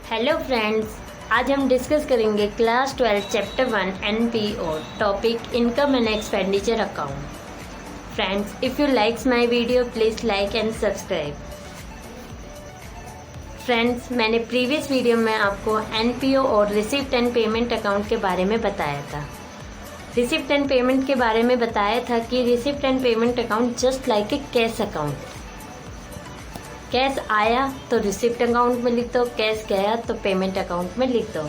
Hello friends, आज हम discuss करेंगे class 12 chapter 1 NPO topic income and expenditure account. Friends, if you likes my video please like and subscribe. Friends, मैंने previous video में आपको NPO और receipt and payment account के बारे में बताया था। रिसिप्ट एंड पेमेंट के बारे में बताया था कि receipt and payment account just like a cash account. Cash आया तो रिसिप्ट अकाउंट में लिख दो, कैश गया तो पेमेंट अकाउंट में लिख दो।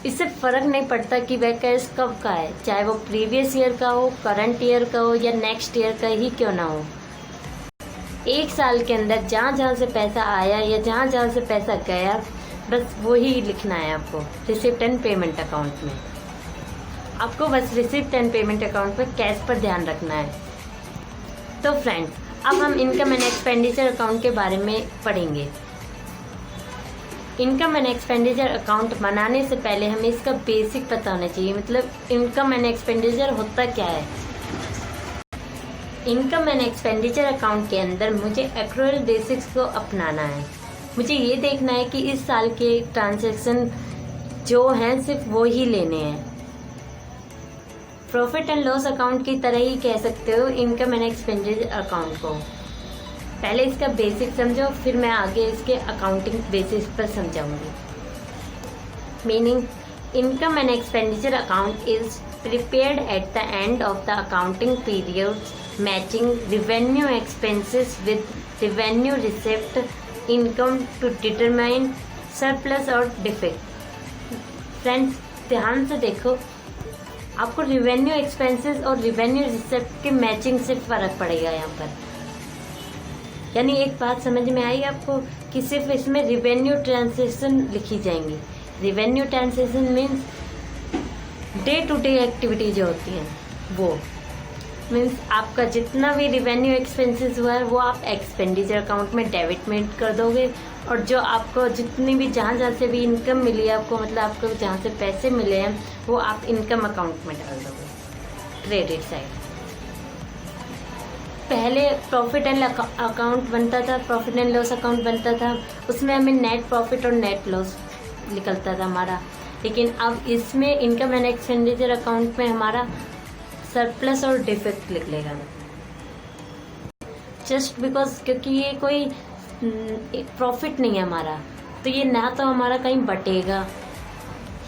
इससे फर्क नहीं पड़ता कि वह कैश कब का है, चाहे वो प्रीवियस ईयर का हो, करंट ईयर का हो या नेक्स्ट ईयर का ही क्यों ना हो। एक साल के अंदर जहाँ जहाँ से पैसा आया या जहाँ जहाँ से पैसा गया, बस वही लिखना है आपको रिसिप्ट एंड पेमेंट अकाउंट में। आपको बस रिसिप्ट एंड पेमेंट अकाउंट में कैश पर ध्यान रखना है। तो फ्रेंड्स, अब हम इनकम एंड एक्सपेंडिचर अकाउंट के बारे में पढ़ेंगे। इनकम एंड एक्सपेंडिचर अकाउंट बनाने से पहले हमें इसका बेसिक पता होना चाहिए, मतलब इनकम एंड एक्सपेंडिचर होता क्या है। इनकम एंड एक्सपेंडिचर अकाउंट के अंदर मुझे एक्रूअल बेसिक्स को अपनाना है। मुझे ये देखना है कि इस साल के ट्रांजैक्शन जो हैं सिर्फ वो ही लेने हैं। प्रॉफिट एंड लॉस अकाउंट की तरह ही कह सकते हो इनकम एंड एक्सपेंडिचर अकाउंट को। पहले इसका बेसिक समझो, फिर मैं आगे इसके अकाउंटिंग बेसिस पर समझाऊंगी। Meaning, income and expenditure account is prepared at the end of the accounting period matching revenue expenses with revenue receipt income to determine surplus और डिफेक्ट। फ्रेंड्स, ध्यान से देखो, आपको रिवेन्यू एक्सपेंसेस और रिवेन्यू रिसिप्ट के matching से फर्क पड़ेगा यहाँ पर। यानी एक बात समझ में आई आपको कि सिर्फ इसमें रिवेन्यू ट्रांजैक्शन लिखी जाएंगी। Revenue transaction means day to day activity जो होती है, वो मीन्स आपका जितना भी रिवेन्यू एक्सपेंसेस हुआ है वो आप एक्सपेंडिचर अकाउंट में डेबिटमेंट कर दोगे, और जो आपको जितनी भी जहाँ जहाँ से भी इनकम मिली है आपको, मतलब आपको जहाँ से पैसे मिले हैं वो आप इनकम अकाउंट में डाल दोगे, क्रेडिट साइड। पहले प्रॉफिट एंड अकाउंट बनता था, प्रॉफिट एंड लॉस अकाउंट बनता था, उसमें हमें नेट प्रॉफिट और नेट लॉस निकलता था हमारा। लेकिन अब इसमें इनकम एंड एक्सपेंडिचर अकाउंट में हमारा सरप्लस और डिफेक्ट निकलेगा। जस्ट बिकॉज क्योंकि ये कोई प्रॉफिट नहीं है हमारा, तो ये ना तो हमारा कहीं बटेगा,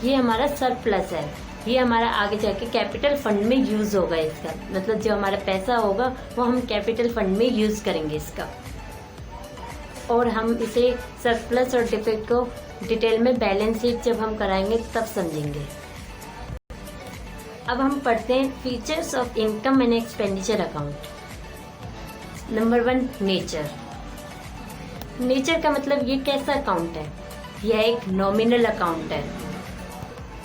ये हमारा सरप्लस है। ये हमारा आगे जाके कैपिटल फंड में यूज होगा इसका, मतलब जो हमारा पैसा होगा वो हम कैपिटल फंड में यूज करेंगे इसका, और हम इसे सरप्लस और डिफेक्ट को डिटेल में बैलेंस शीट जब हम कराएंगे तब समझेंगे। अब हम पढ़ते हैं features of income and expenditure account. Number 1, nature. Nature का मतलब ये कैसा अकाउंट है, यह एक नॉमिनल अकाउंट है।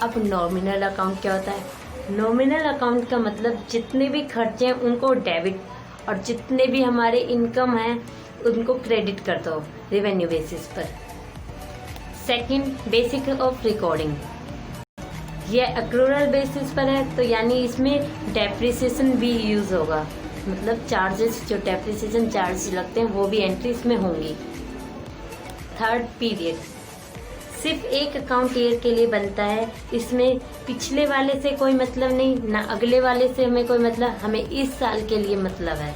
अब नॉमिनल अकाउंट क्या होता है? नॉमिनल अकाउंट का मतलब जितने भी खर्चे हैं उनको डेबिट, और जितने भी हमारे इनकम है उनको क्रेडिट कर दो रेवेन्यू बेसिस पर। Second, basic of recording. यह एक्रूरल बेसिस पर है, तो यानी इसमें डेप्रिसिएशन भी यूज होगा, मतलब चार्जेस, जो डेप्रिसिएशन चार्ज लगते हैं वो भी एंट्री इसमें होंगी। Third, period. सिर्फ एक अकाउंट ईयर के लिए बनता है, इसमें पिछले वाले से कोई मतलब नहीं, ना अगले वाले से हमें कोई मतलब, हमें इस साल के लिए मतलब है,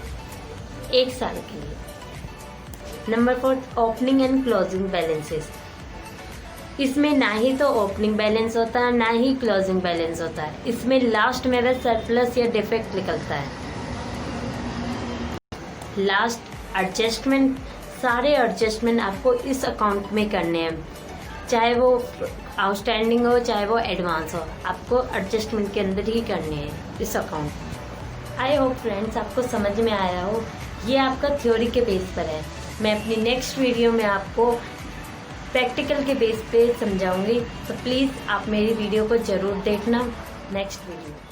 एक साल के लिए। Number 4, opening and closing balances. इसमें ना ही तो ओपनिंग बैलेंस होता है ना ही क्लोजिंग बैलेंस होता है, इसमें लास्ट में वह सरप्लस या डिफेक्ट निकलता है। Last, adjustment. सारे एडजस्टमेंट आपको इस अकाउंट में करने हैं, चाहे वो आउटस्टैंडिंग हो चाहे वो एडवांस हो, आपको एडजस्टमेंट के अंदर ही करने हैं इस अकाउंट। आई होप फ्रेंड्स आपको समझ में आया हो। ये आपका थ्योरी के बेस पर है, मैं अपनी नेक्स्ट वीडियो में आपको प्रैक्टिकल के बेस पे समझाऊंगी, तो प्लीज़ आप मेरी वीडियो को ज़रूर देखना नेक्स्ट वीडियो।